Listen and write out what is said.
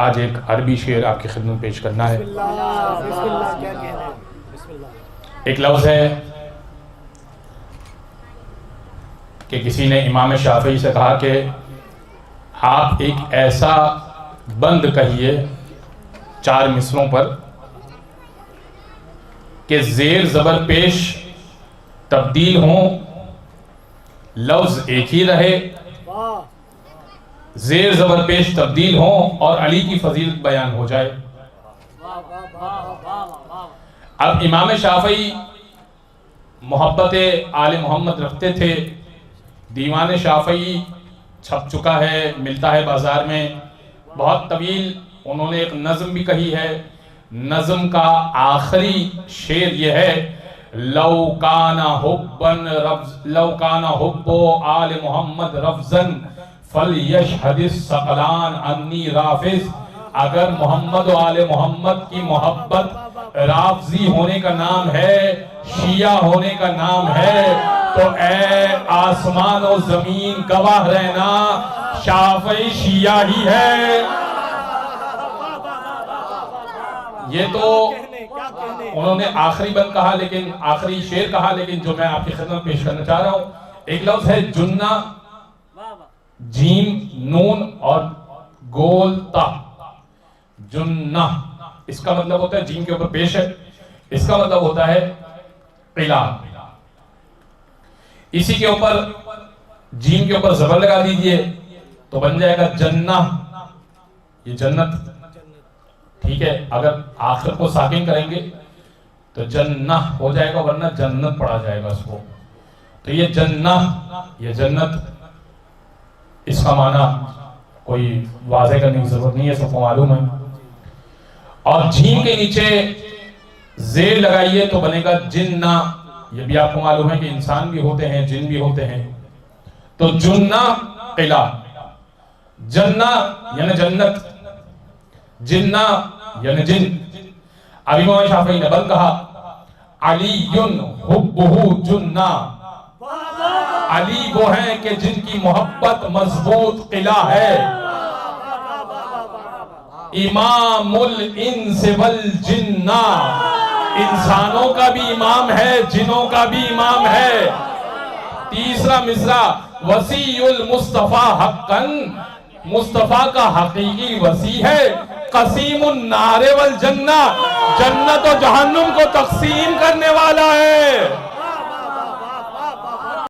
आज एक अरबी शेर आपकी खिदमत पेश करना है। एक लफ्ज़ है कि किसी ने इमाम शाफी से कहा कि आप एक ऐसा बंद कहिए 4 मिसरों पर कि ज़ेर ज़बर पेश तब्दील हों, लफ्ज़ एक ही रहे, ज़ेर ज़बर पेश तब्दील हों और अली की फजीलत बयान हो जाए। अब इमाम शाफी मोहब्बत आले मोहम्मद रखते थे। दीवान शाफी छप चुका है, मिलता है बाजार में, बहुत तवील। उन्होंने एक नज़म भी कही है। नज़म का आखिरी शेर यह है, लौ काना हुब्बो आले मोहम्मद रफ्ज़न फल यशहदिस सकलान अन्नी राफिज। अगर मोहम्मद और आले मोहम्मद की मोहब्बत राफजी होने का नाम है, शिया होने का नाम है, तो ए आसमान और जमीन गवाह रहना, शाफी शिया ही है। ये तो उन्होंने आखिरी बंद कहा, लेकिन आखिरी शेर कहा, लेकिन जो मैं आपकी खिदमत पेश करना चाह रहा हूं, एक लफ्ज है जुन्ना, जीम नून और गोल ता। जुन्ना इसका मतलब होता है जीम के ऊपर पेश है, इसका मतलब होता है किला। इसी के ऊपर जीम के ऊपर जबर लगा दीजिए तो बन जाएगा जन्ना, ये जन्नत। ठीक है, अगर आखिर को साकिन करेंगे तो जन्ना हो जाएगा, वरना जन्नत पढ़ा जाएगा उसको। तो ये जन्ना, ये जन्नत, इसका माना कोई वाज़े करने की जरूरत नहीं है, सबको मालूम है। और जीम के नीचे जेर लगाइए तो बनेगा जिन्ना। ये भी आपको मालूम है कि इंसान भी होते हैं, जिन भी होते हैं। तो जुन्ना किला, जन्ना यानी जन्नत, जिन्ना यानी जिन। अब इमाम शाफी ने बल कहा, अलीयुन हुब्बुहु जुन्ना। अली वो है कि जिनकी मोहब्बत मजबूत किला है। इमामुल इंस वल जिन्ना, इंसानों का भी इमाम है, जिनों का भी इमाम है। तीसरा मिसरा, वसीउल मुस्तफा हक्कन, मुस्तफा का हकीकी वसी है। कसीमुन नारे वल जन्ना, जन्नत और जहन्नुम को तकसीम करने वाला है।